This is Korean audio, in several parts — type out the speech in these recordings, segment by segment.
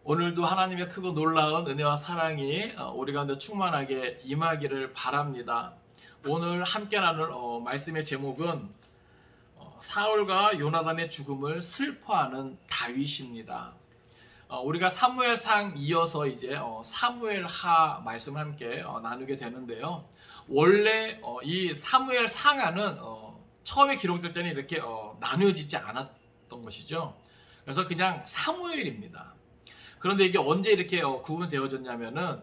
오늘도 하나님의 크고 놀라운 은혜와 사랑이 우리 가운데 충만하게 임하기를 바랍니다. 오늘 함께 나눌 말씀의 제목은 사울과 요나단의 죽음을 슬퍼하는 다윗입니다. 우리가 사무엘상 이어서 이제 사무엘하 말씀을 함께 나누게 되는데요. 원래 이 사무엘상하는 처음에 기록될 때는 이렇게 나누어지지 않았던 것이죠. 그래서 그냥 사무엘입니다. 그런데 이게 언제 이렇게 구분되어졌냐면은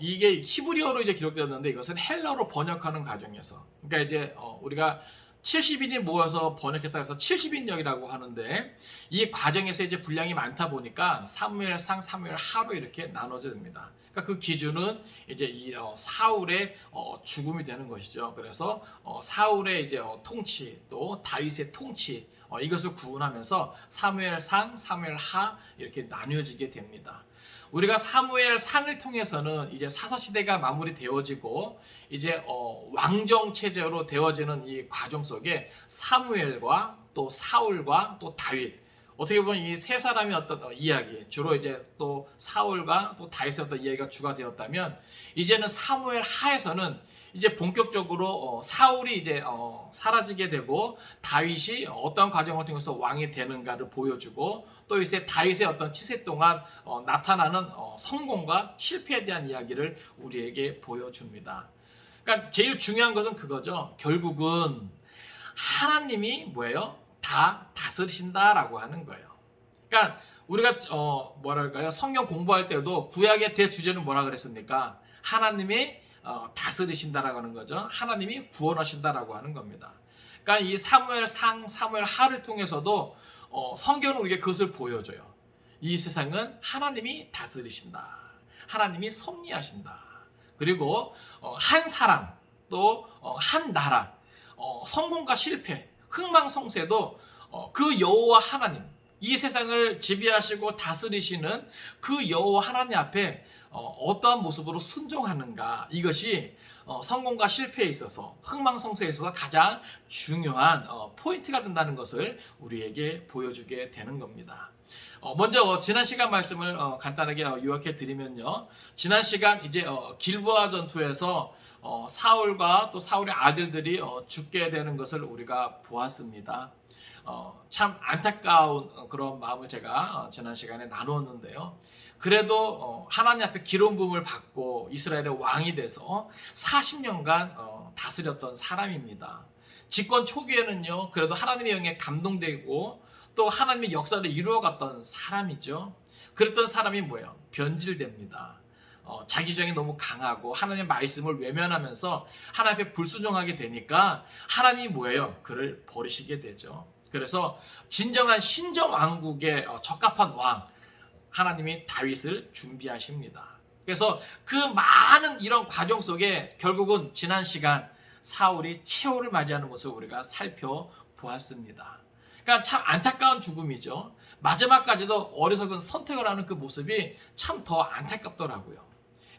이게 히브리어로 이제 기록되었는데 이것은 헬라어로 번역하는 과정에서, 그러니까 이제 우리가 70인이 모여서 번역했다 해서 70인역이라고 하는데, 이 과정에서 이제 분량이 많다 보니까 사무엘상, 사무엘하로 이렇게 나눠져 됩니다. 그러니까 그 기준은 이제 이 사울의 죽음이 되는 것이죠. 그래서 사울의 이제 통치, 또 다윗의 통치, 이것을 구분하면서 사무엘상, 사무엘하 이렇게 나뉘어지게 됩니다. 우리가 사무엘상을 통해서는 이제 사사시대가 마무리되어지고 이제 왕정 체제로 되어지는 이 과정 속에 사무엘과 또 사울과 또 다윗, 어떻게 보면 이 세 사람의 어떤 이야기, 주로 이제 또 사울과 또 다윗의 어떤 이야기가 주가 되었다면, 이제는 사무엘 하에서는 이제 본격적으로 사울이 이제 사라지게 되고 다윗이 어떤 과정을 통해서 왕이 되는가를 보여주고, 또 이제 다윗의 어떤 치세 동안 나타나는 성공과 실패에 대한 이야기를 우리에게 보여줍니다. 그러니까 제일 중요한 것은 그거죠. 결국은 하나님이 뭐예요? 다 다스리신다라고 하는 거예요. 그러니까 우리가 뭐랄까요? 성경 공부할 때도 구약의 대주제는 뭐라 그랬습니까? 하나님이 다스리신다라고 하는 거죠. 하나님이 구원하신다라고 하는 겁니다. 그러니까 이 사무엘상, 사무엘하를 통해서도 성경은 우리에게 그것을 보여줘요. 이 세상은 하나님이 다스리신다. 하나님이 섭리하신다. 그리고 한 사람, 또 한 나라, 성공과 실패, 흥망성쇠도 그 여호와 하나님, 이 세상을 지배하시고 다스리시는 그 여호와 하나님 앞에 어떠한 모습으로 순종하는가, 이것이 성공과 실패에 있어서, 흥망성쇠에 있어서 가장 중요한 포인트가 된다는 것을 우리에게 보여주게 되는 겁니다. 먼저 지난 시간 말씀을 간단하게 요약해 드리면요, 지난 시간 이제 길보아 전투에서 사울과 또 사울의 아들들이 죽게 되는 것을 우리가 보았습니다. 참 안타까운 그런 마음을 제가 지난 시간에 나누었는데요. 그래도 하나님 앞에 기름 부음을 받고 이스라엘의 왕이 돼서 40년간 다스렸던 사람입니다. 집권 초기에는요, 그래도 하나님의 영에 감동되고 또 하나님의 역사를 이루어갔던 사람이죠. 그랬던 사람이 뭐예요? 변질됩니다. 자기 주장이 너무 강하고 하나님의 말씀을 외면하면서 하나님 앞에 불순종하게 되니까 하나님이 뭐예요? 그를 버리시게 되죠. 그래서 진정한 신정왕국에 적합한 왕, 하나님이 다윗을 준비하십니다. 그래서 그 많은 이런 과정 속에 결국은 지난 시간 사울이 최후를 맞이하는 것을 우리가 살펴보았습니다. 그러니까 참 안타까운 죽음이죠. 마지막까지도 어리석은 선택을 하는 그 모습이 참 더 안타깝더라고요.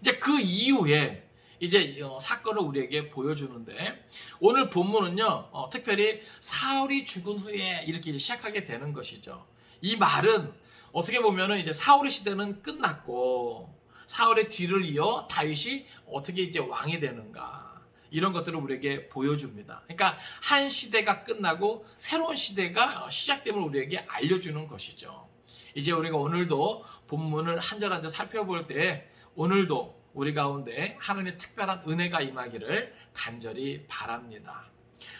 이제 그 이후에 이제 사건을 우리에게 보여주는데, 오늘 본문은요, 특별히 사울이 죽은 후에 이렇게 시작하게 되는 것이죠. 이 말은 어떻게 보면은 이제 사울의 시대는 끝났고 사울의 뒤를 이어 다윗이 어떻게 이제 왕이 되는가, 이런 것들을 우리에게 보여줍니다. 그러니까 한 시대가 끝나고 새로운 시대가 시작됨을 우리에게 알려주는 것이죠. 이제 우리가 오늘도 본문을 한 절 한 절 살펴볼 때, 오늘도 우리 가운데 하나님의 특별한 은혜가 임하기를 간절히 바랍니다.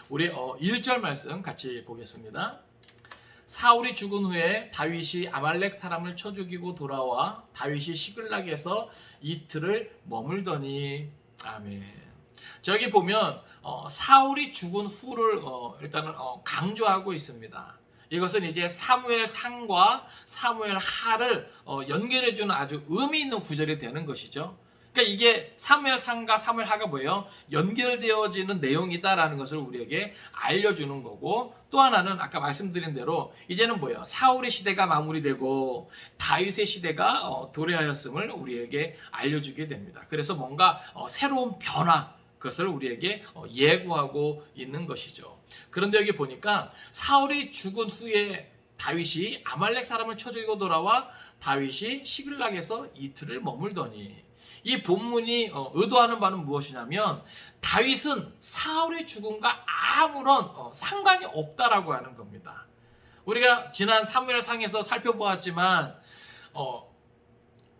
우리 1절 말씀 같이 보겠습니다. 사울이 죽은 후에 다윗이 아말렉 사람을 쳐 죽이고 돌아와 다윗이 시글락에서 이틀을 머물더니. 아멘. 저기 보면 사울이 죽은 후를 일단은 강조하고 있습니다. 이것은 이제 사무엘 상과 사무엘 하를 연결해주는 아주 의미 있는 구절이 되는 것이죠. 그러니까 이게 사무엘 상과 사무엘 하가 뭐예요? 연결되어지는 내용이다라는 것을 우리에게 알려주는 거고, 또 하나는 아까 말씀드린 대로 이제는 뭐예요? 사울의 시대가 마무리되고 다윗의 시대가 도래하였음을 우리에게 알려주게 됩니다. 그래서 뭔가 새로운 변화, 그것을 우리에게 예고하고 있는 것이죠. 그런데 여기 보니까 사울이 죽은 후에 다윗이 아말렉 사람을 쳐 죽이고 돌아와 다윗이 시글락에서 이틀을 머물더니, 이 본문이 의도하는 바는 무엇이냐면 다윗은 사울의 죽음과 아무런 상관이 없다라고 하는 겁니다. 우리가 지난 사무엘상에서 살펴보았지만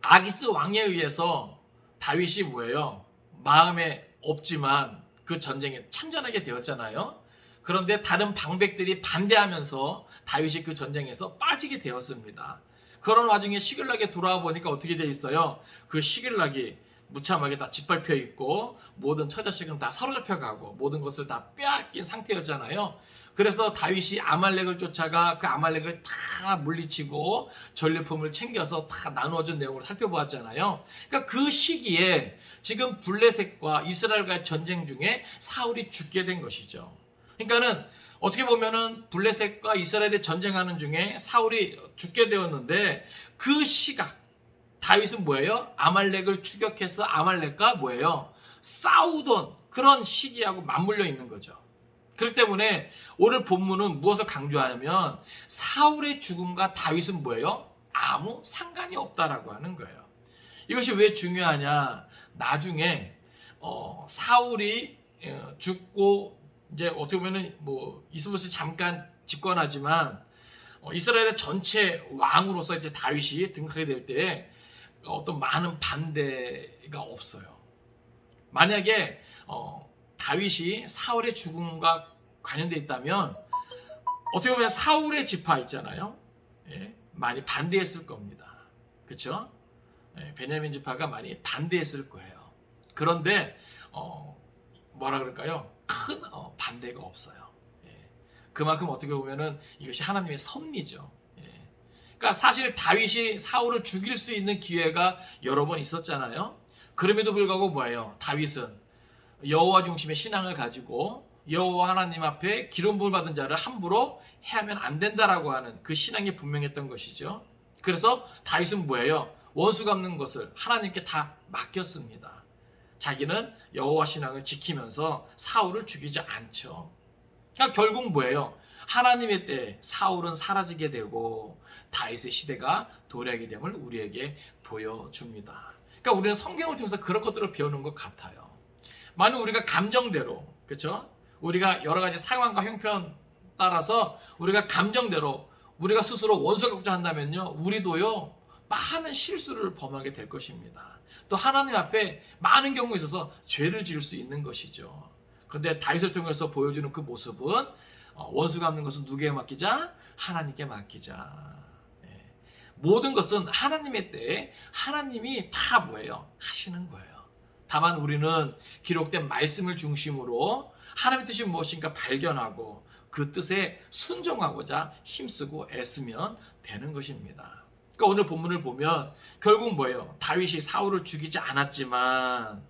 아기스 왕에 의해서 다윗이 뭐예요? 마음에 없지만 그 전쟁에 참전하게 되었잖아요. 그런데 다른 방백들이 반대하면서 다윗이 그 전쟁에서 빠지게 되었습니다. 그런 와중에 시글락에 돌아와 보니까 어떻게 돼 있어요? 그 시글락이 무참하게 다 짓밟혀 있고 모든 처자식은 다 사로잡혀 가고 모든 것을 다 빼앗긴 상태였잖아요. 그래서 다윗이 아말렉을 쫓아가 그 아말렉을 다 물리치고 전리품을 챙겨서 다 나누어준 내용을 살펴보았잖아요. 그러니까 그 시기에 지금 블레셋과 이스라엘과의 전쟁 중에 사울이 죽게 된 것이죠. 그러니까는 어떻게 보면은 블레셋과 이스라엘이 전쟁하는 중에 사울이 죽게 되었는데, 그 시각 다윗은 뭐예요? 아말렉을 추격해서 아말렉과 뭐예요? 싸우던 그런 시기하고 맞물려 있는 거죠. 그렇기 때문에 오늘 본문은 무엇을 강조하냐면 사울의 죽음과 다윗은 뭐예요? 아무 상관이 없다라고 하는 거예요. 이것이 왜 중요하냐? 나중에 사울이 죽고 이제 어떻게 보면은 뭐 이스보셋이 잠깐 집권하지만 이스라엘의 전체 왕으로서 이제 다윗이 등극하게 될 때 어떤 많은 반대가 없어요. 만약에 다윗이 사울의 죽음과 관련돼 있다면 어떻게 보면 사울의 지파 있잖아요. 예, 많이 반대했을 겁니다. 그렇죠? 예, 베냐민 지파가 많이 반대했을 거예요. 그런데 뭐라 그럴까요? 큰 반대가 없어요. 예, 그만큼 어떻게 보면은 이것이 하나님의 섭리죠. 예, 그러니까 사실 다윗이 사울을 죽일 수 있는 기회가 여러 번 있었잖아요. 그럼에도 불구하고 뭐예요? 다윗은 여호와 중심의 신앙을 가지고 여호와 하나님 앞에 기름 부음 받은 자를 함부로 해하면 안 된다라고 하는 그 신앙이 분명했던 것이죠. 그래서 다윗은 뭐예요? 원수 갚는 것을 하나님께 다 맡겼습니다. 자기는 여호와 신앙을 지키면서 사울을 죽이지 않죠. 그러니까 결국 뭐예요? 하나님의 때에 사울은 사라지게 되고 다윗의 시대가 도래하게 됨을 우리에게 보여줍니다. 그러니까 우리는 성경을 통해서 그런 것들을 배우는 것 같아요. 만약 우리가 감정대로, 그렇죠? 우리가 여러 가지 상황과 형편 따라서 우리가 감정대로 우리가 스스로 원수 갚고자 한다면요, 우리도요 많은 실수를 범하게 될 것입니다. 또 하나님 앞에 많은 경우에 있어서 죄를 지을 수 있는 것이죠. 그런데 다윗을 통해서 보여주는 그 모습은 원수 갚는 것은 누구에게 맡기자? 하나님께 맡기자. 예. 모든 것은 하나님의 때에 하나님이 다 뭐예요? 하시는 거예요. 다만 우리는 기록된 말씀을 중심으로 하나님의 뜻이 무엇인가 발견하고 그 뜻에 순종하고자 힘쓰고 애쓰면 되는 것입니다. 그러니까 오늘 본문을 보면 결국 뭐예요? 다윗이 사울을 죽이지 않았지만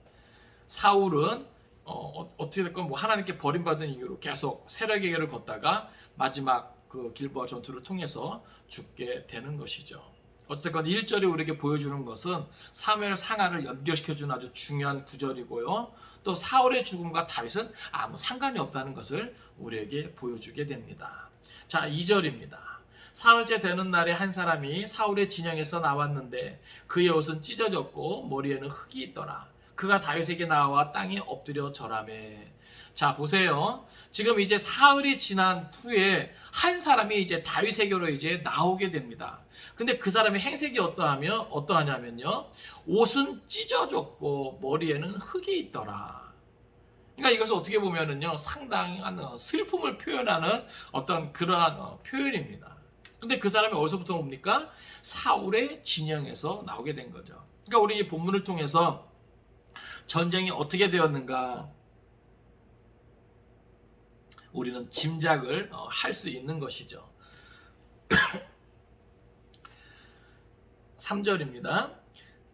사울은 어떻게 됐건 뭐 하나님께 버림받은 이유로 계속 세력의 길을 걷다가 마지막 그 길보아 전투를 통해서 죽게 되는 것이죠. 어쨌든 1절이 우리에게 보여주는 것은 사무엘 상하를 연결시켜주는 아주 중요한 구절이고요. 또 사울의 죽음과 다윗은 아무 상관이 없다는 것을 우리에게 보여주게 됩니다. 자, 2절입니다. 사흘째 되는 날에 한 사람이 사울의 진영에서 나왔는데 그의 옷은 찢어졌고 머리에는 흙이 있더라. 그가 다윗에게 나와 땅에 엎드려 절하매. 자, 보세요. 지금 이제 사흘이 지난 후에 한 사람이 이제 다윗에게로 이제 나오게 됩니다. 근데 그 사람의 행색이 어떠하냐면요. 옷은 찢어졌고 머리에는 흙이 있더라. 그러니까 이것을 어떻게 보면은요, 상당한 슬픔을 표현하는 어떤 그러한 표현입니다. 근데 그 사람이 어디서부터 옵니까? 사울의 진영에서 나오게 된 거죠. 그러니까 우리 이 본문을 통해서 전쟁이 어떻게 되었는가 우리는 짐작을 할 수 있는 것이죠. 3절입니다.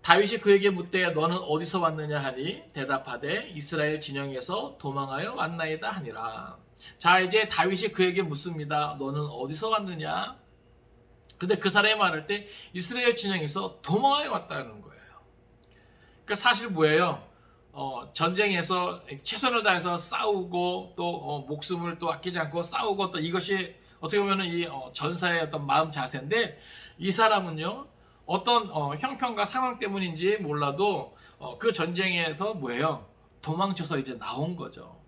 다윗이 그에게 묻되 너는 어디서 왔느냐 하니 대답하되 이스라엘 진영에서 도망하여 왔나이다 하니라. 자, 이제 다윗이 그에게 묻습니다. 너는 어디서 왔느냐? 근데 그 사람이 말할 때 이스라엘 진영에서 도망하여 왔다는 거예요. 그러니까 사실 뭐예요? 전쟁에서 최선을 다해서 싸우고 또 목숨을 또 아끼지 않고 싸우고 또 이것이 어떻게 보면 이 전사의 어떤 마음 자세인데, 이 사람은요 어떤 형편과 상황 때문인지 몰라도 그 전쟁에서 뭐예요? 도망쳐서 이제 나온 거죠.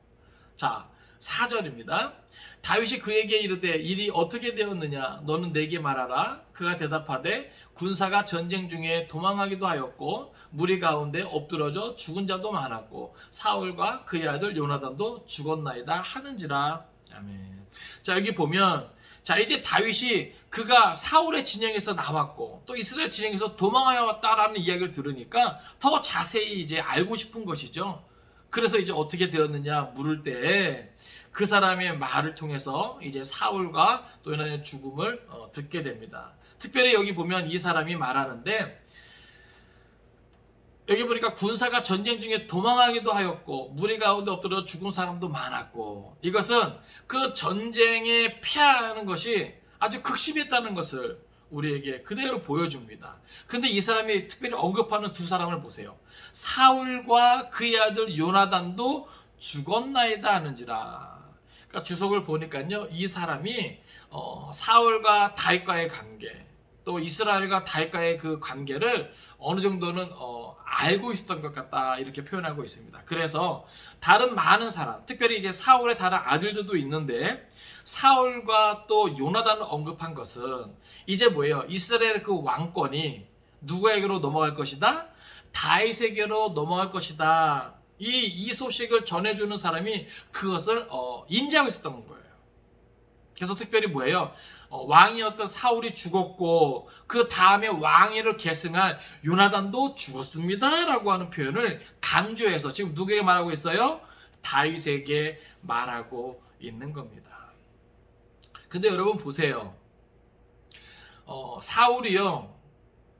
자, 4절입니다. 다윗이 그에게 이르되 일이 어떻게 되었느냐 너는 내게 말하라. 그가 대답하되 군사가 전쟁 중에 도망하기도 하였고 무리 가운데 엎드러져 죽은 자도 많았고 사울과 그의 아들 요나단도 죽었나이다 하는지라. 아멘. 자, 여기 보면 자, 이제 다윗이 그가 사울의 진영에서 나왔고 또 이스라엘 진영에서 도망하여 왔다라는 이야기를 들으니까 더 자세히 이제 알고 싶은 것이죠. 그래서 이제 어떻게 되었느냐 물을 때 그 사람의 말을 통해서 이제 사울과 또 요나단의 죽음을 듣게 됩니다. 특별히 여기 보면 이 사람이 말하는데, 여기 보니까 군사가 전쟁 중에 도망하기도 하였고 무리 가운데 엎드려 죽은 사람도 많았고, 이것은 그 전쟁에 패하는 것이 아주 극심했다는 것을 우리에게 그대로 보여줍니다. 근데 이 사람이 특별히 언급하는 두 사람을 보세요. 사울과 그의 아들 요나단도 죽었나이다 하는지라. 그러니까 주석을 보니까요, 이 사람이 사울과 다윗과의 관계, 또 이스라엘과 다윗과의 그 관계를 어느 정도는 알고 있었던 것 같다, 이렇게 표현하고 있습니다. 그래서 다른 많은 사람, 특별히 이제 사울의 다른 아들들도 있는데 사울과 또 요나단을 언급한 것은 이제 뭐예요? 이스라엘의 그 왕권이 누구에게로 넘어갈 것이다? 다윗에게로 넘어갈 것이다. 이 소식을 전해주는 사람이 그것을 인지하고 있었던 거예요. 그래서 특별히 뭐예요? 왕이었던 사울이 죽었고 그 다음에 왕위를 계승한 요나단도 죽었습니다 라고 하는 표현을 강조해서 지금 누구에게 말하고 있어요? 다윗에게 말하고 있는 겁니다. 근데 여러분 보세요. 사울이요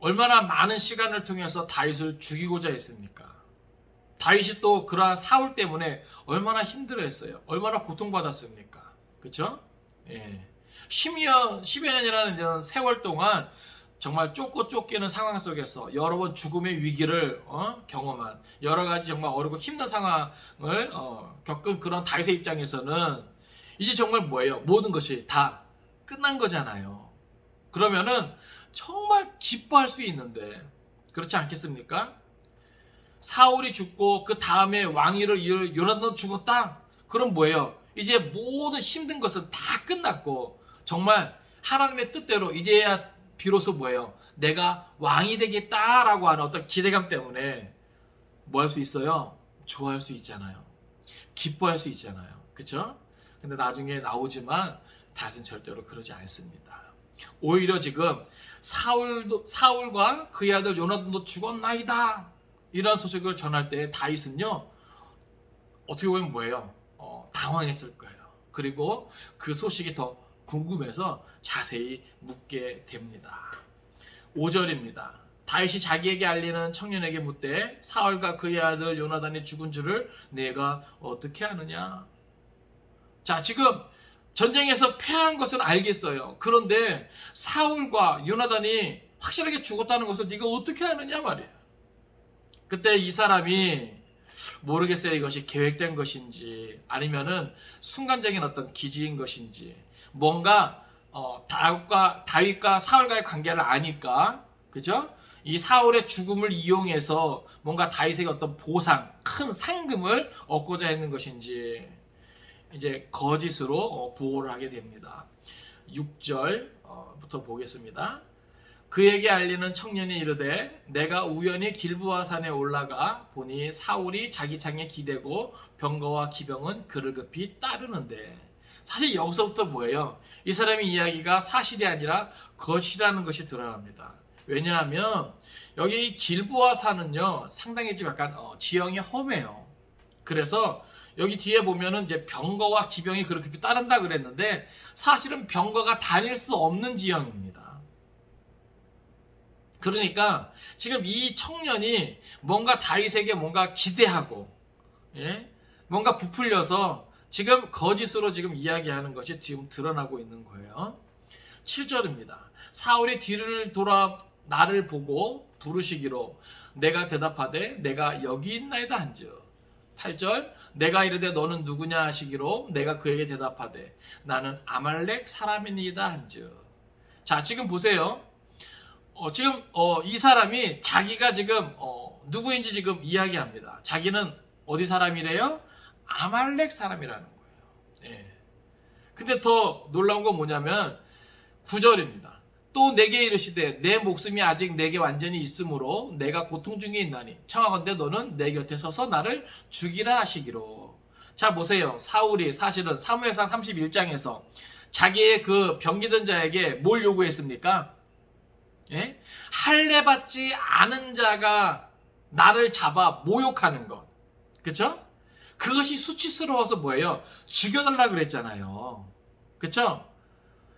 얼마나 많은 시간을 통해서 다윗을 죽이고자 했습니까? 다윗이 또 그러한 사울 때문에 얼마나 힘들어했어요. 얼마나 고통받았습니까? 그렇죠? 예. 10여 년이라는 이런 세월 동안 정말 쫓고 쫓기는 상황 속에서 여러 번 죽음의 위기를 경험한, 여러 가지 정말 어렵고 힘든 상황을 겪은 그런 다윗의 입장에서는 이제 정말 뭐예요? 모든 것이 다 끝난 거잖아요. 그러면은 정말 기뻐할 수 있는데 그렇지 않겠습니까? 사울이 죽고 그 다음에 왕위를 이을 요나단도 죽었다. 그럼 뭐예요? 이제 모든 힘든 것은 다 끝났고 정말 하나님의 뜻대로 이제야 비로소 뭐예요? 내가 왕이 되겠다라고 하는 어떤 기대감 때문에 뭐 할 수 있어요? 좋아할 수 있잖아요. 기뻐할 수 있잖아요. 그렇죠? 근데 나중에 나오지만 다윗은 절대로 그러지 않습니다. 오히려 지금 사울과 그의 아들 요나단도 죽었나이다 이런 소식을 전할 때 다윗은요 어떻게 보면 뭐예요? 당황했을 거예요. 그리고 그 소식이 더 궁금해서 자세히 묻게 됩니다. 5절입니다. 다윗이 자기에게 알리는 청년에게 묻되 사울과 그의 아들 요나단이 죽은 줄을 내가 어떻게 아느냐? 자, 지금 전쟁에서 패한 것은 알겠어요. 그런데 사울과 요나단이 확실하게 죽었다는 것을 네가 어떻게 아느냐 말이에요. 그때 이 사람이 모르겠어요. 이것이 계획된 것인지 아니면은 순간적인 어떤 기지인 것인지, 뭔가 다윗과 사울과의 관계를 아니까, 그죠? 이 사울의 죽음을 이용해서 뭔가 다윗에게 어떤 보상, 큰 상금을 얻고자 했는 것인지 이제 거짓으로 보호를 하게 됩니다. 6절부터 보겠습니다. 그에게 알리는 청년이 이르되 내가 우연히 길보아 산에 올라가 보니 사울이 자기 창에 기대고 병거와 기병은 그를 급히 따르는데, 사실 여기서부터 뭐예요? 이 사람의 이야기가 사실이 아니라 거짓이라는 것이 드러납니다. 왜냐하면 여기 길보아 산은요 상당히 좀 약간 지형이 험해요. 그래서 여기 뒤에 보면은 이제 병거와 기병이 그렇게 따른다 그랬는데 사실은 병거가 다닐 수 없는 지형입니다. 그러니까 지금 이 청년이 뭔가 다윗에게 뭔가 기대하고, 뭔가 부풀려서 지금 거짓으로 지금 이야기하는 것이 지금 드러나고 있는 거예요. 7절입니다. 사울이 뒤를 돌아 나를 보고 부르시기로 내가 대답하되 내가 여기 있나이다 한즉. 8절 내가 이르되 너는 누구냐 하시기로 내가 그에게 대답하되 나는 아말렉 사람이니이다 한즉. 자, 지금 보세요. 지금 이 사람이 자기가 지금 누구인지 지금 이야기합니다. 자기는 어디 사람이래요? 아말렉 사람이라는 거예요. 예. 근데 더 놀라운 건 뭐냐면 9절입니다. 또 내게 이르시되 내 목숨이 아직 내게 완전히 있으므로 내가 고통 중에 있나니 청하건대 너는 내 곁에 서서 나를 죽이라 하시기로. 자, 보세요. 사울이 사실은 사무엘상 31장에서 자기의 그 병기던 자에게 뭘 요구했습니까? 예? 할례 받지 않은 자가 나를 잡아 모욕하는 것. 그쵸? 그것이 수치스러워서 뭐예요? 죽여달라 그랬잖아요. 그쵸?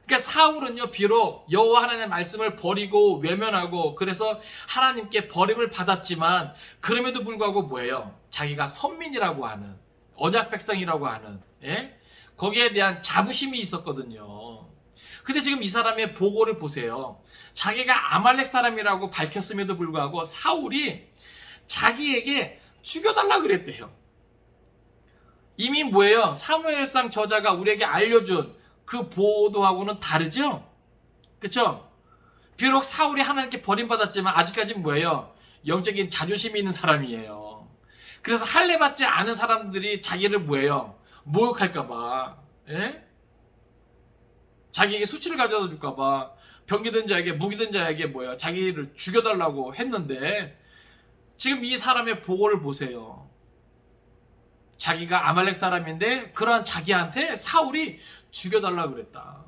그러니까 사울은요, 비록 여호와 하나님의 말씀을 버리고 외면하고 그래서 하나님께 버림을 받았지만 그럼에도 불구하고 뭐예요? 자기가 선민이라고 하는, 언약 백성이라고 하는, 예? 거기에 대한 자부심이 있었거든요. 근데 지금 이 사람의 보고를 보세요. 자기가 아말렉 사람이라고 밝혔음에도 불구하고 사울이 자기에게 죽여달라 그랬대요. 이미 뭐예요? 사무엘상 저자가 우리에게 알려준 그 보도하고는 다르죠? 그쵸? 비록 사울이 하나님께 버림받았지만 아직까지는 뭐예요? 영적인 자존심이 있는 사람이에요. 그래서 할례 받지 않은 사람들이 자기를 뭐예요? 모욕할까봐, 예? 자기에게 수치를 가져다 줄까봐 병기든 자에게 무기든 자에게 뭐예요? 자기를 죽여달라고 했는데 지금 이 사람의 보고를 보세요. 자기가 아말렉 사람인데 그러한 자기한테 사울이 죽여달라고 그랬다.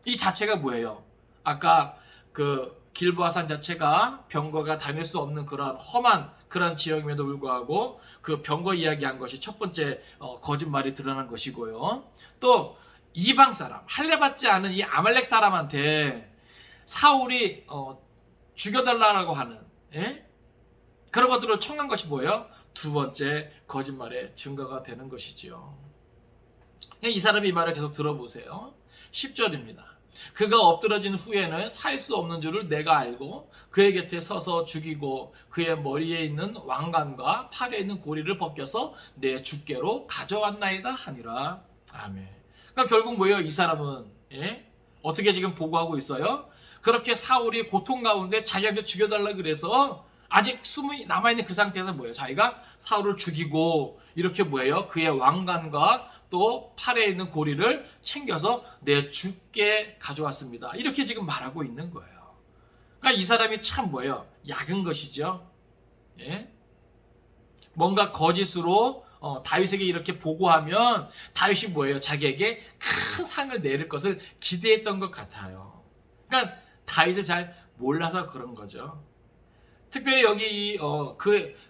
이 자체가 뭐예요? 아까 그 길보아 산 자체가 병거가 다닐 수 없는 그런 험한 그런 지역임에도 불구하고 그 병거 이야기한 것이 첫 번째 거짓말이 드러난 것이고요. 또 이방 사람, 할례 받지 않은 이 아말렉 사람한테 사울이 죽여달라고 하는, 예? 그런 것들을 청한 것이 뭐예요? 두 번째 거짓말의 증거가 되는 것이지요. 이 사람이 이 말을 계속 들어보세요. 10절입니다. 그가 엎드러진 후에는 살 수 없는 줄을 내가 알고 그의 곁에 서서 죽이고 그의 머리에 있는 왕관과 팔에 있는 고리를 벗겨서 내 주께로 가져왔나이다 하니라. 아멘. 그러니까 결국 뭐예요? 이 사람은, 예? 어떻게 지금 보고하고 있어요? 그렇게 사울이 고통 가운데 자기한테 죽여달라 그래서 아직 숨이 남아있는 그 상태에서 뭐예요? 자기가 사울을 죽이고 이렇게 뭐예요? 그의 왕관과 또 팔에 있는 고리를 챙겨서 내 주께 가져왔습니다. 이렇게 지금 말하고 있는 거예요. 그러니까 이 사람이 참 뭐예요? 약은 것이죠. 예? 뭔가 거짓으로 다윗에게 이렇게 보고하면 다윗이 뭐예요? 자기에게 큰 상을 내릴 것을 기대했던 것 같아요. 그러니까 다윗을 잘 몰라서 그런 거죠. 특별히 여기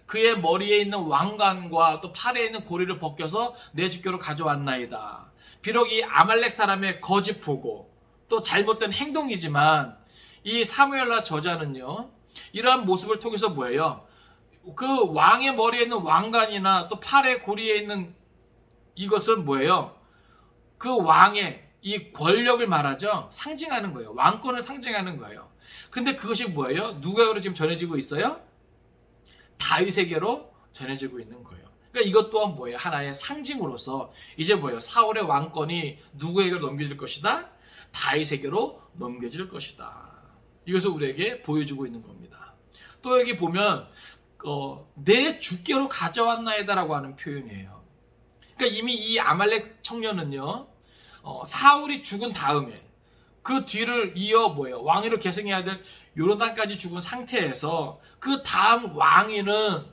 그의 머리에 있는 왕관과 또 팔에 있는 고리를 벗겨서 내 주께로 가져왔나이다. 비록 이 아말렉 사람의 거짓 보고 또 잘못된 행동이지만 이 사무엘라 저자는요, 이러한 모습을 통해서 뭐예요? 그 왕의 머리에 있는 왕관이나 또 팔의 고리에 있는 이것은 뭐예요? 그 왕의 이 권력을 말하죠. 상징하는 거예요. 왕권을 상징하는 거예요. 근데 그것이 뭐예요? 누구에게로 지금 전해지고 있어요? 다윗에게로 전해지고 있는 거예요. 그러니까 이것 또한 뭐예요? 하나의 상징으로서 이제 뭐예요? 사울의 왕권이 누구에게로 넘겨질 것이다? 다윗에게로 넘겨질 것이다. 이것을 우리에게 보여주고 있는 겁니다. 또 여기 보면 내 주께로 가져왔나이다라고 하는 표현이에요. 그러니까 이미 이 아말렉 청년은요, 사울이 죽은 다음에 그 뒤를 이어 뭐예요? 왕위를 계승해야 될 요르단까지 죽은 상태에서 그 다음 왕위는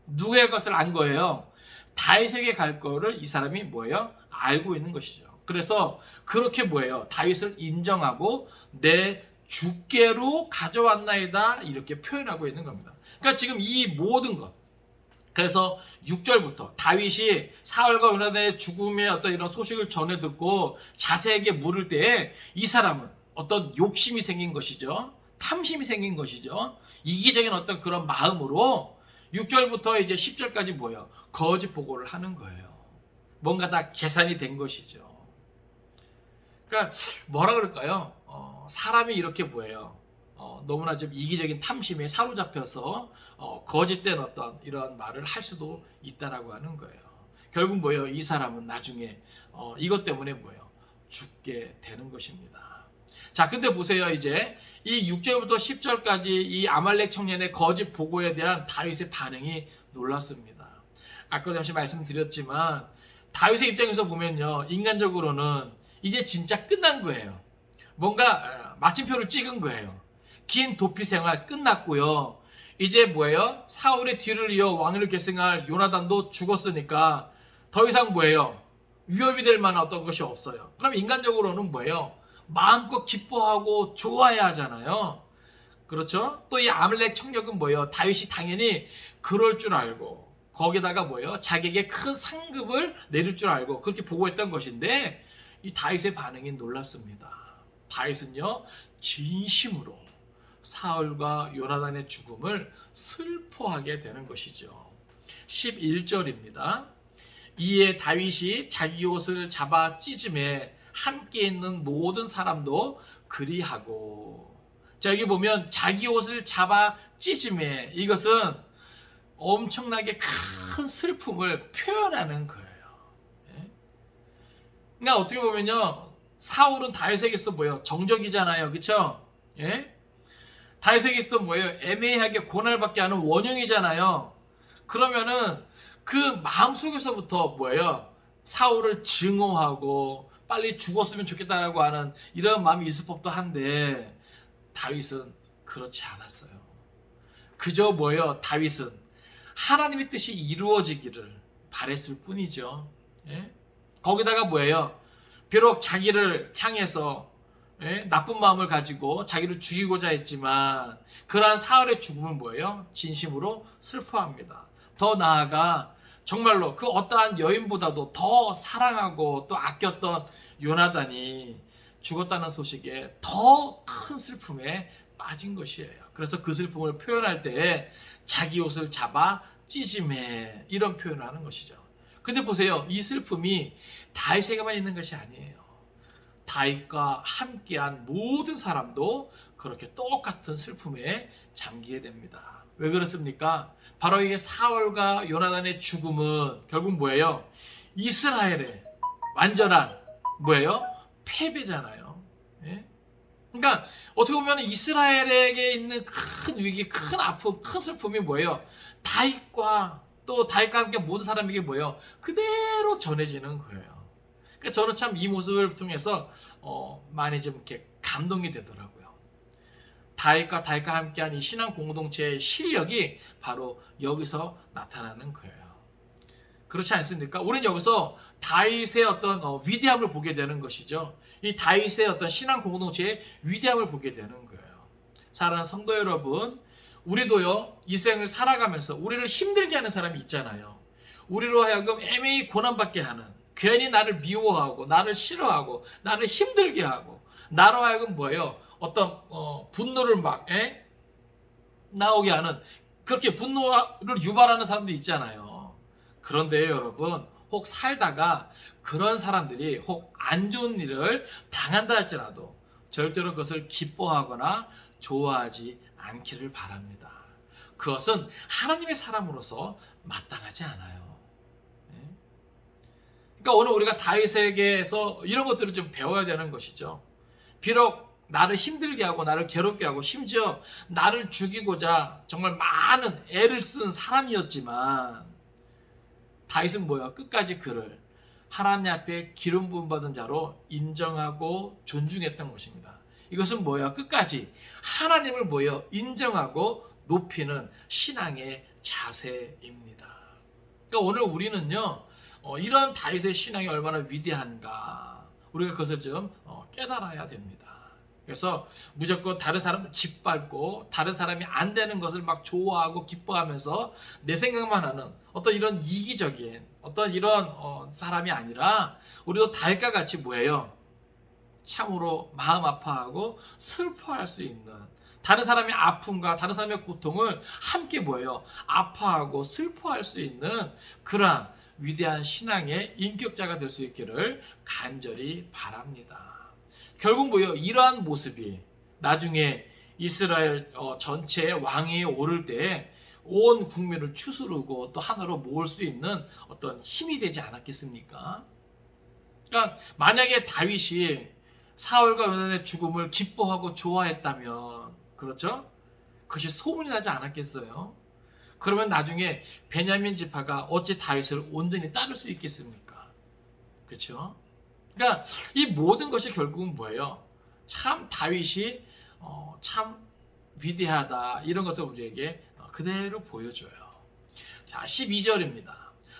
누구의 것을 안 거예요? 다윗에게 갈 거를 이 사람이 뭐예요? 알고 있는 것이죠. 그래서 그렇게 뭐예요? 다윗을 인정하고 내 주께로 가져왔나이다 이렇게 표현하고 있는 겁니다. 그러니까 지금 이 모든 것, 그래서 6절부터 다윗이 사울과 요나단의 죽음의 어떤 이런 소식을 전해 듣고 자세하게 물을 때에 이 사람은 어떤 욕심이 생긴 것이죠. 탐심이 생긴 것이죠. 이기적인 어떤 그런 마음으로 6절부터 이제 10절까지 뭐예요? 거짓 보고를 하는 거예요. 뭔가 다 계산이 된 것이죠. 그러니까 뭐라 그럴까요? 사람이 이렇게 뭐예요? 너무나 좀 이기적인 탐심에 사로잡혀서 거짓된 어떤 이런 말을 할 수도 있다라고 하는 거예요. 결국 뭐예요? 이 사람은 나중에 이것 때문에 뭐예요? 죽게 되는 것입니다. 자, 근데 보세요. 이제 이 6절부터 10절까지 이 아말렉 청년의 거짓 보고에 대한 다윗의 반응이 놀랍습니다. 아까 잠시 말씀드렸지만 다윗의 입장에서 보면요, 인간적으로는 이제 진짜 끝난 거예요. 뭔가 마침표를 찍은 거예요. 긴 도피 생활 끝났고요. 이제 뭐예요? 사울의 뒤를 이어 왕위를 계승할 요나단도 죽었으니까 더 이상 뭐예요? 위협이 될 만한 어떤 것이 없어요. 그럼 인간적으로는 뭐예요? 마음껏 기뻐하고 좋아해야 하잖아요. 그렇죠? 또 이 아말렉 청력은 뭐예요? 다윗이 당연히 그럴 줄 알고 거기다가 뭐예요? 자기에게 큰 상급을 내릴 줄 알고 그렇게 보고했던 것인데 이 다윗의 반응이 놀랍습니다. 다윗은요, 진심으로 사울과 요나단의 죽음을 슬퍼하게 되는 것이죠. 11절입니다. 이에 다윗이 자기 옷을 잡아 찢음에 함께 있는 모든 사람도 그리하고. 자, 여기 보면 자기 옷을 잡아 찢음에, 이것은 엄청나게 큰 슬픔을 표현하는 거예요. 그러니까 어떻게 보면요, 사울은 다윗에게서 뭐예요? 정적이잖아요. 그렇죠? 예? 다윗에게서 뭐예요? 애매하게 고난을 받게 하는 원흉이잖아요. 그러면은 그 마음속에서부터 뭐예요? 사울을 증오하고 빨리 죽었으면 좋겠다라고 하는 이런 마음이 있을 법도 한데 다윗은 그렇지 않았어요. 그저 뭐예요? 다윗은 하나님의 뜻이 이루어지기를 바랬을 뿐이죠. 예? 거기다가 뭐예요? 비록 자기를 향해서 나쁜 마음을 가지고 자기를 죽이고자 했지만 그러한 사울의 죽음은 뭐예요? 진심으로 슬퍼합니다. 더 나아가 정말로 그 어떠한 여인보다도 더 사랑하고 또 아꼈던 요나단이 죽었다는 소식에 더 큰 슬픔에 빠진 것이에요. 그래서 그 슬픔을 표현할 때 자기 옷을 잡아 찢음에 이런 표현을 하는 것이죠. 근데 보세요. 이 슬픔이 다윗에게만 있는 것이 아니에요. 다윗과 함께한 모든 사람도 그렇게 똑같은 슬픔에 잠기게 됩니다. 왜 그렇습니까? 바로 이게 사울과 요나단의 죽음은 결국 뭐예요? 이스라엘의 완전한 뭐예요? 패배잖아요. 예? 그러니까 어떻게 보면 이스라엘에게 있는 큰 위기, 큰 아픔, 큰 슬픔이 뭐예요? 다윗과 또 다윗과 함께 모든 사람에게 뭐예요? 그대로 전해지는 거예요. 그러니까 저는 참 이 모습을 통해서 많이 좀 이렇게 감동이 되더라고요. 다윗과 함께한 이 신앙 공동체의 실력이 바로 여기서 나타나는 거예요. 그렇지 않습니까? 우리는 여기서 다윗의 어떤 위대함을 보게 되는 것이죠. 이 다윗의 어떤 신앙 공동체의 위대함을 보게 되는 거예요. 사랑하는 성도 여러분, 우리도요, 이 생을 살아가면서 우리를 힘들게 하는 사람이 있잖아요. 우리로 하여금 애매히 고난받게 하는, 괜히 나를 미워하고 나를 싫어하고 나를 힘들게 하고 나로 하여금 뭐예요? 어떤 분노를 막 나오게 하는, 그렇게 분노를 유발하는 사람도 있잖아요. 그런데 여러분, 혹 살다가 그런 사람들이 혹 안 좋은 일을 당한다 할지라도 절대로 그것을 기뻐하거나 좋아하지 않기를 바랍니다. 그것은 하나님의 사람으로서 마땅하지 않아요. 그러니까 오늘 우리가 다윗에게서 이런 것들을 좀 배워야 되는 것이죠. 비록 나를 힘들게 하고 나를 괴롭게 하고 심지어 나를 죽이고자 정말 많은 애를 쓴 사람이었지만 다윗은 뭐야? 끝까지 그를 하나님 앞에 기름 부음 받은 자로 인정하고 존중했던 것입니다. 이것은 뭐야? 끝까지 하나님을 뭐야? 인정하고 높이는 신앙의 자세입니다. 그러니까 오늘 우리는요, 이런 다윗의 신앙이 얼마나 위대한가 우리가 그것을 좀 깨달아야 됩니다. 그래서 무조건 다른 사람을 짓밟고 다른 사람이 안 되는 것을 막 좋아하고 기뻐하면서 내 생각만 하는 어떤 이런 이기적인 어떤 이런 사람이 아니라 우리도 다윗과 같이 뭐예요? 참으로 마음 아파하고 슬퍼할 수 있는, 다른 사람의 아픔과 다른 사람의 고통을 함께 뭐예요? 아파하고 슬퍼할 수 있는 그러한 위대한 신앙의 인격자가 될 수 있기를 간절히 바랍니다. 결국 뭐예요? 이러한 모습이 나중에 이스라엘 전체의 왕위에 오를 때 온 국민을 추스르고 또 하나로 모을 수 있는 어떤 힘이 되지 않았겠습니까? 그러니까 만약에 다윗이 사울과 요나단의 죽음을 기뻐하고 좋아했다면, 그렇죠? 그것이 소문이 나지 않았겠어요? 그러면 나중에 베냐민 지파가 어찌 다윗을 온전히 따를 수 있겠습니까? 그렇죠? 그러니까 이 모든 것이 결국은 뭐예요? 참 다윗이 참 위대하다, 이런 것들 우리에게 그대로 보여줘요. 자, 12절입니다.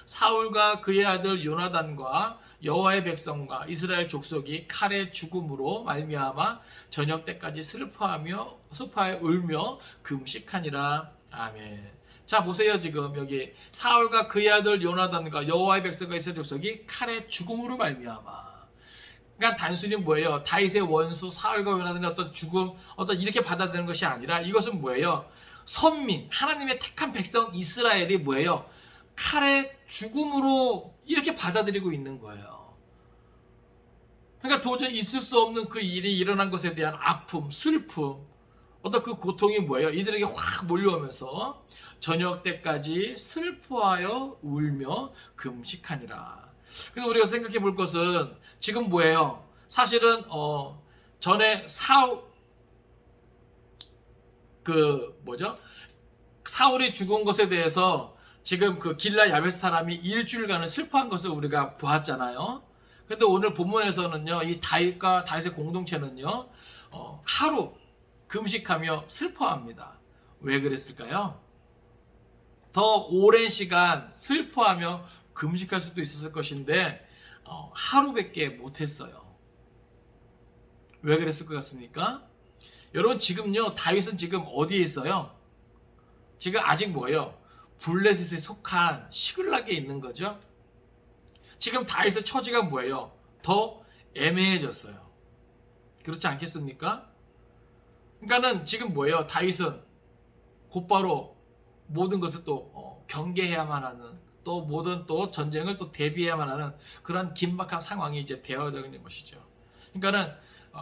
사울과 그의 아들 요나단과 여호와의 백성과 이스라엘 족속이 칼의 죽음으로 말미암아 저녁 때까지 슬퍼하며 소파에 울며 금식하니라. 아멘. 자, 보세요. 지금 여기 사울과 그의 아들 요나단과 여호와의 백성과 이스라엘 족속이 칼의 죽음으로 말미암아. 그러니까 단순히 뭐예요? 다윗의 원수 사울과 요나단의 어떤 죽음, 어떤 이렇게 받아들이는 것이 아니라, 이것은 뭐예요? 선민, 하나님의 택한 백성 이스라엘이 뭐예요? 칼의 죽음으로 이렇게 받아들이고 있는 거예요. 그러니까 도저히 있을 수 없는 그 일이 일어난 것에 대한 아픔, 슬픔, 어떤 그 고통이 뭐예요? 이들에게 확 몰려오면서 저녁 때까지 슬퍼하여 울며 금식하니라. 그래서 우리가 생각해 볼 것은 지금 뭐예요? 사실은 전에 사울이 죽은 것에 대해서 지금 그 길라 야베스 사람이 일주일간을 슬퍼한 것을 우리가 보았잖아요. 근데 오늘 본문에서는요, 이 다윗과 다윗의 공동체는요, 하루 금식하며 슬퍼합니다. 왜 그랬을까요? 더 오랜 시간 슬퍼하며 금식할 수도 있었을 것인데 하루밖에 못했어요. 왜 그랬을 것 같습니까? 여러분, 지금요, 다윗은 지금 어디에 있어요? 지금 아직 뭐예요? 블레셋에 속한 시글락에 있는 거죠. 지금 다윗의 처지가 뭐예요? 더 애매해졌어요. 그렇지 않겠습니까? 그러니까는 지금 뭐예요? 다윗은 곧바로 모든 것을 또 경계해야만 하는, 또 모든 또 전쟁을 또 대비해야만 하는 그런 긴박한 상황이 이제 되어야 되는 것이죠. 그러니까는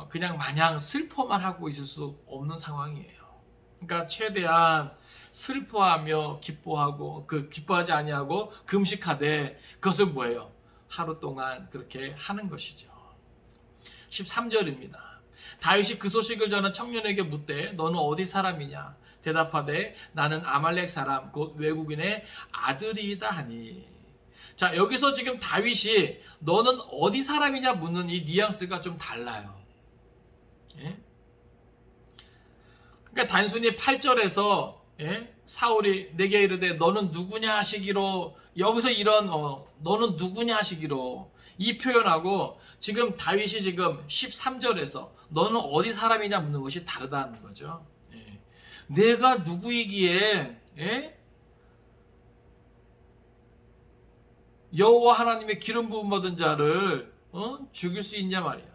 그냥 마냥 슬퍼만 하고 있을 수 없는 상황이에요. 그러니까 최대한 슬퍼하며 기뻐하지 아니하고 금식하되, 그것을 뭐예요? 하루 동안 그렇게 하는 것이죠. 13절입니다. 다윗이 그 소식을 전한 청년에게 묻되 너는 어디 사람이냐? 대답하되 나는 아말렉 사람 곧 외국인의 아들이다 하니. 자, 여기서 지금 다윗이 너는 어디 사람이냐 묻는 이 뉘앙스가 좀 달라요. 예? 그러니까 단순히 8절에서 사울이 내게 이르되 너는 누구냐 하시기로, 여기서 이런 너는 누구냐 하시기로 이 표현하고 지금 다윗이 지금 13절에서 너는 어디 사람이냐 묻는 것이 다르다는 거죠. 내가 누구이기에 여호와 하나님의 기름 부음 받은 자를 죽일 수 있냐 말이야.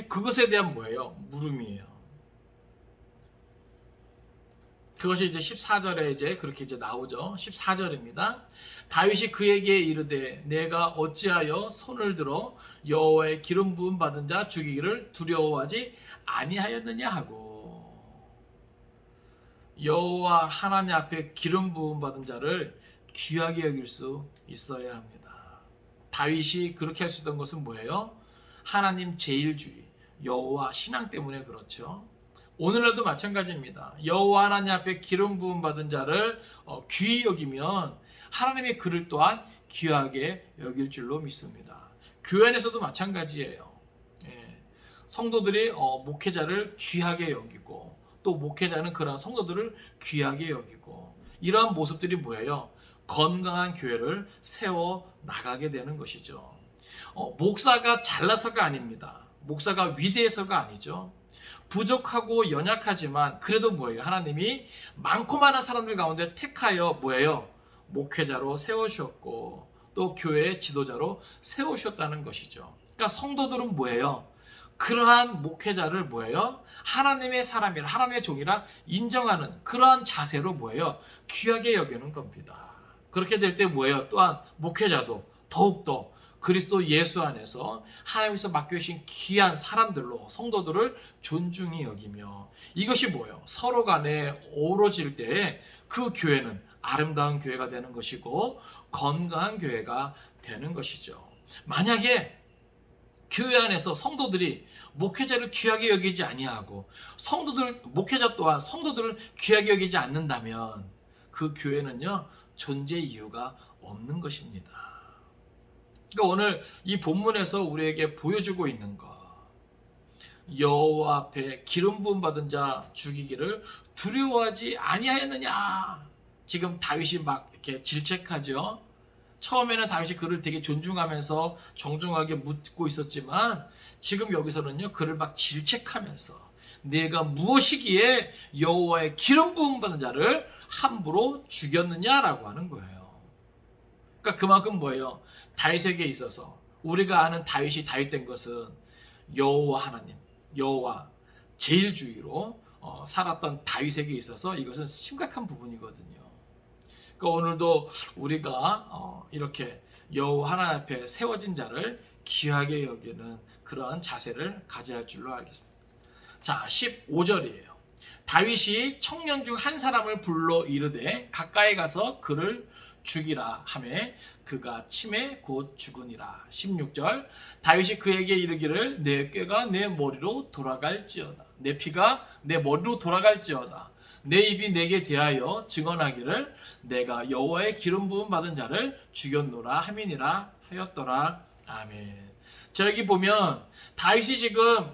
그것에 대한 뭐예요? 물음이에요. 그것이 이제 14절에 이제 그렇게 이제 나오죠. 14절입니다. 다윗이 그에게 이르되 내가 어찌하여 손을 들어 여호와의 기름 부음 받은 자 죽이기를 두려워하지 아니하였느냐 하고. 여호와 하나님 앞에 기름 부음 받은 자를 귀하게 여길 수 있어야 합니다. 다윗이 그렇게 할 수 있던 것은 뭐예요? 하나님 제일주의, 여호와 신앙 때문에 그렇죠. 오늘날도 마찬가지입니다. 여호와 하나님 앞에 기름 부음 받은 자를 귀히 여기면 하나님의 그를 또한 귀하게 여길 줄로 믿습니다. 교회 안에서도 마찬가지예요. 성도들이 목회자를 귀하게 여기고, 또 목회자는 그러한 성도들을 귀하게 여기고, 이러한 모습들이 뭐예요? 건강한 교회를 세워 나가게 되는 것이죠. 목사가 잘나서가 아닙니다. 목사가 위대해서가 아니죠. 부족하고 연약하지만 그래도 뭐예요? 하나님이 많고 많은 사람들 가운데 택하여 뭐예요? 목회자로 세우셨고 또 교회의 지도자로 세우셨다는 것이죠. 그러니까 성도들은 뭐예요? 그러한 목회자를 뭐예요? 하나님의 사람이라, 하나님의 종이라 인정하는 그러한 자세로 뭐예요? 귀하게 여기는 겁니다. 그렇게 될 때 뭐예요? 또한 목회자도 더욱더 그리스도 예수 안에서 하나님께서 맡겨주신 귀한 사람들로 성도들을 존중히 여기며, 이것이 뭐예요? 서로 간에 어우러질 때 그 교회는 아름다운 교회가 되는 것이고 건강한 교회가 되는 것이죠. 만약에 교회 안에서 성도들이 목회자를 귀하게 여기지 아니하고 목회자 또한 성도들을 귀하게 여기지 않는다면 그 교회는요 존재 이유가 없는 것입니다. 그러니까 오늘 이 본문에서 우리에게 보여주고 있는 것, 여호와 앞에 기름 부음 받은 자 죽이기를 두려워하지 아니하였느냐. 지금 다윗이 막 이렇게 질책하죠. 처음에는 다윗이 그를 되게 존중하면서 정중하게 묻고 있었지만 지금 여기서는요 그를 막 질책하면서 내가 무엇이기에 여호와의 기름 부음 받은 자를 함부로 죽였느냐라고 하는 거예요. 그러니까 그만큼 뭐예요? 다윗에게 있어서 우리가 아는 다윗이 다윗된 것은 여호와 하나님, 여호와 제일주의로 살았던 다윗에게 있어서 이것은 심각한 부분이거든요. 그러니까 오늘도 우리가 이렇게 여호와 하나님 앞에 세워진 자를 귀하게 여기는 그런 자세를 가져야 할 줄로 알겠습니다. 자, 15절이에요. 다윗이 청년 중 한 사람을 불러 이르되 가까이 가서 그를 죽이라 하매 그가 침에 곧 죽으니라. 16절 다윗이 그에게 이르기를 내 꾀가 내 머리로 돌아갈지어다. 내 피가 내 머리로 돌아갈지어다. 내 입이 내게 대하여 증언하기를 내가 여호와의 기름 부음 받은 자를 죽였노라 함이니라 하였더라. 아멘. 자, 여기 보면 다윗이 지금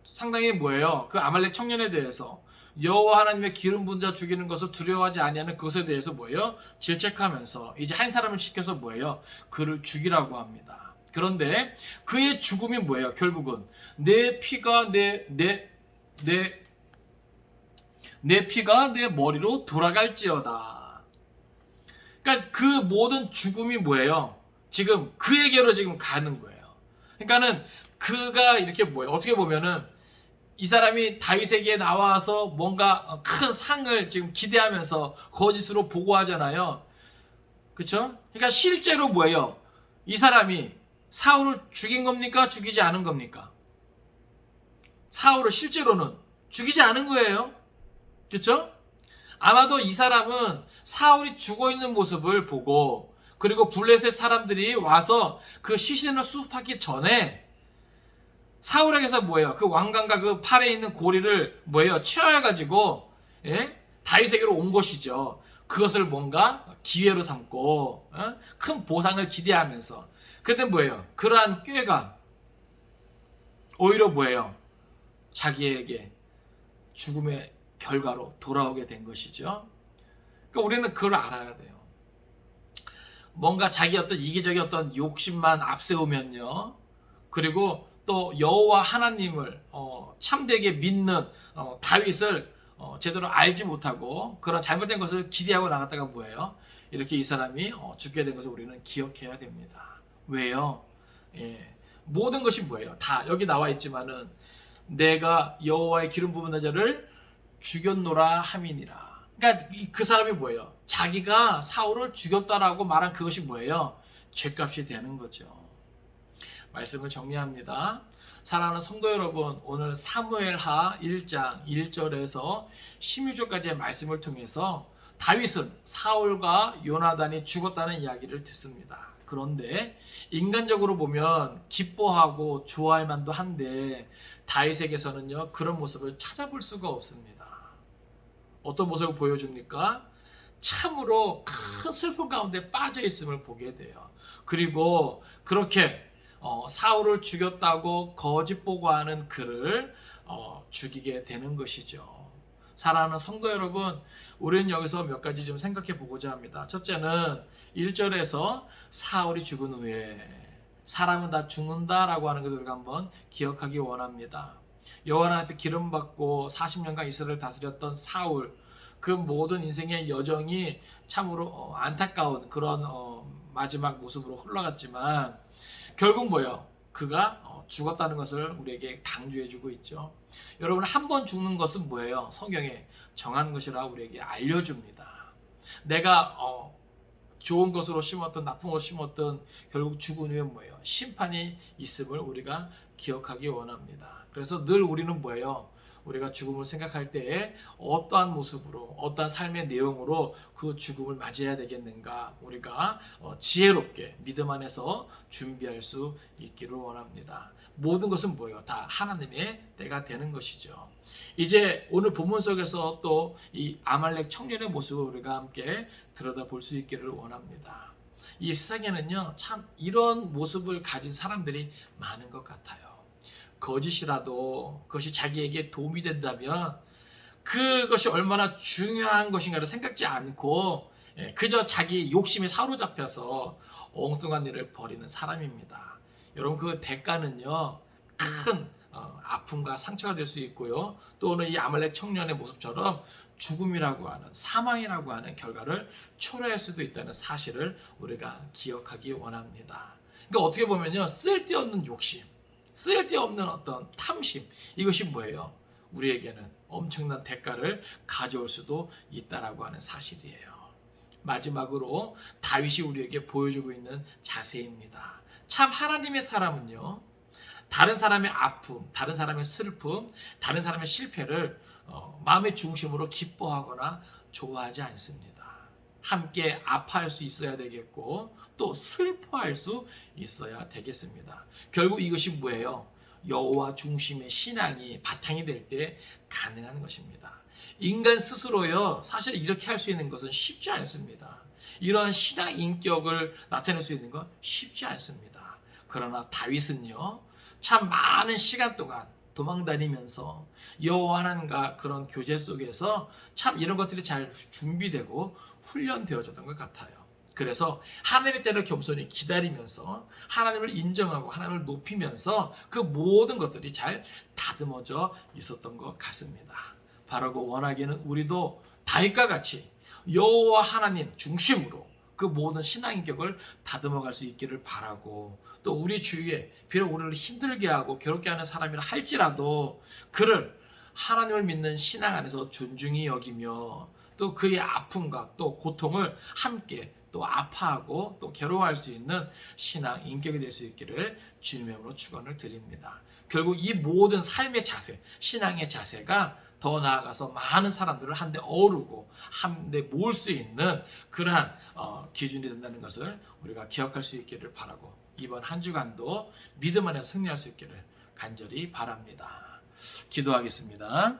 상당히 뭐예요? 그 아말렉 청년에 대해서 여호와 하나님의 기름 부은 자 죽이는 것을 두려워하지 아니하는 그것에 대해서 뭐예요? 질책하면서 이제 한 사람을 시켜서 뭐예요? 그를 죽이라고 합니다. 그런데 그의 죽음이 뭐예요? 결국은 내 피가 내 피가 내 머리로 돌아갈지어다. 그러니까 그 모든 죽음이 뭐예요? 지금 그에게로 지금 가는 거예요. 그러니까는 그가 이렇게 뭐예요? 어떻게 보면은 이 사람이 다윗에게 나와서 뭔가 큰 상을 지금 기대하면서 거짓으로 보고하잖아요. 그렇죠? 그러니까 실제로 뭐예요? 이 사람이 사울을 죽인 겁니까? 죽이지 않은 겁니까? 사울을 실제로는 죽이지 않은 거예요. 그렇죠? 아마도 이 사람은 사울이 죽어 있는 모습을 보고 그리고 블레셋 사람들이 와서 그 시신을 수습하기 전에 사울에게서 뭐예요? 그 왕관과 그 팔에 있는 고리를 뭐예요? 취하여가지고 다윗에게로 온 것이죠. 그것을 뭔가 기회로 삼고 큰 보상을 기대하면서. 근데 뭐예요? 그러한 꾀가 오히려 뭐예요? 자기에게 죽음의 결과로 돌아오게 된 것이죠. 그러니까 우리는 그걸 알아야 돼요. 뭔가 자기 어떤 이기적인 어떤 욕심만 앞세우면요. 그리고 또 여호와 하나님을 참되게 믿는 다윗을 제대로 알지 못하고 그런 잘못된 것을 기대하고 나갔다가 뭐예요? 이렇게 이 사람이 죽게 된 것을 우리는 기억해야 됩니다. 왜요? 모든 것이 뭐예요? 다 여기 나와 있지만은 내가 여호와의 기름 부은 자를 죽였노라 함이니라. 그러니까 그 사람이 뭐예요? 자기가 사울을 죽였다라고 말한 그것이 뭐예요? 죄값이 되는 거죠. 말씀을 정리합니다. 사랑하는 성도 여러분, 오늘 사무엘하 1장 1절에서 16절까지의 말씀을 통해서 다윗은 사울과 요나단이 죽었다는 이야기를 듣습니다. 그런데 인간적으로 보면 기뻐하고 좋아할 만도 한데 다윗에게서는요 그런 모습을 찾아볼 수가 없습니다. 어떤 모습을 보여줍니까? 참으로 큰 슬픔 가운데 빠져 있음을 보게 돼요. 그리고 그렇게 사울을 죽였다고 거짓 보고하는 그를 죽이게 되는 것이죠. 사랑하는 성도 여러분, 우리는 여기서 몇 가지 좀 생각해 보고자 합니다. 첫째는 1절에서 사울이 죽은 후에 사람은 다 죽는다라고 하는 것을 우리가 한번 기억하기 원합니다. 여호와 하나님 앞에 기름 받고 40년간 이스라엘을 다스렸던 사울, 그 모든 인생의 여정이 참으로 안타까운 그런 마지막 모습으로 흘러갔지만 결국 뭐예요? 그가 죽었다는 것을 우리에게 강조해주고 있죠. 여러분, 한 번 죽는 것은 뭐예요? 성경에 정한 것이라 우리에게 알려줍니다. 내가 좋은 것으로 심었던 나쁜 것으로 심었던 결국 죽은 후에 뭐예요? 심판이 있음을 우리가 기억하기 원합니다. 그래서 늘 우리는 뭐예요? 우리가 죽음을 생각할 때에 어떠한 모습으로 어떠한 삶의 내용으로 그 죽음을 맞이해야 되겠는가 우리가 지혜롭게 믿음 안에서 준비할 수 있기를 원합니다. 모든 것은 뭐예요? 다 하나님의 때가 되는 것이죠. 이제 오늘 본문 속에서 또 이 아말렉 청년의 모습을 우리가 함께 들여다볼 수 있기를 원합니다. 이 세상에는요, 참 이런 모습을 가진 사람들이 많은 것 같아요. 거짓이라도 그것이 자기에게 도움이 된다면 그것이 얼마나 중요한 것인가를 생각지 않고 그저 자기 욕심에 사로잡혀서 엉뚱한 일을 벌이는 사람입니다. 여러분 그 대가는요, 큰 아픔과 상처가 될 수 있고요. 또 오늘 이 아말렉 청년의 모습처럼 죽음이라고 하는 사망이라고 하는 결과를 초래할 수도 있다는 사실을 우리가 기억하기 원합니다. 그러니까 어떻게 보면요, 쓸데없는 욕심, 쓸데없는 어떤 탐심, 이것이 뭐예요? 우리에게는 엄청난 대가를 가져올 수도 있다라고 하는 사실이에요. 마지막으로 다윗이 우리에게 보여주고 있는 자세입니다. 참 하나님의 사람은요, 다른 사람의 아픔, 다른 사람의 슬픔, 다른 사람의 실패를 마음의 중심으로 기뻐하거나 좋아하지 않습니다. 함께 아파할 수 있어야 되겠고 또 슬퍼할 수 있어야 되겠습니다. 결국 이것이 뭐예요? 여호와 중심의 신앙이 바탕이 될 때 가능한 것입니다. 인간 스스로요, 사실 이렇게 할 수 있는 것은 쉽지 않습니다. 이런 신앙 인격을 나타낼 수 있는 건 쉽지 않습니다. 그러나 다윗은요, 참 많은 시간 동안 도망다니면서 여호와 하나님과 그런 교제 속에서 참 이런 것들이 잘 준비되고 훈련되어졌던 것 같아요. 그래서 하나님의 때를 겸손히 기다리면서 하나님을 인정하고 하나님을 높이면서 그 모든 것들이 잘 다듬어져 있었던 것 같습니다. 바로 그 원하기는 우리도 다윗과 같이 여호와 하나님 중심으로 그 모든 신앙인격을 다듬어갈 수 있기를 바라고, 또 우리 주위에 비록 우리를 힘들게 하고 괴롭게 하는 사람이라 할지라도 그를 하나님을 믿는 신앙 안에서 존중히 여기며 또 그의 아픔과 또 고통을 함께 또 아파하고 또 괴로워할 수 있는 신앙 인격이 될 수 있기를 주님의 이름으로 축원을 드립니다. 결국 이 모든 삶의 자세, 신앙의 자세가 더 나아가서 많은 사람들을 한데 어우르고 한데 모을 수 있는 그러한 기준이 된다는 것을 우리가 기억할 수 있기를 바라고, 이번 한 주간도 믿음 안에서 승리할 수 있기를 간절히 바랍니다. 기도하겠습니다.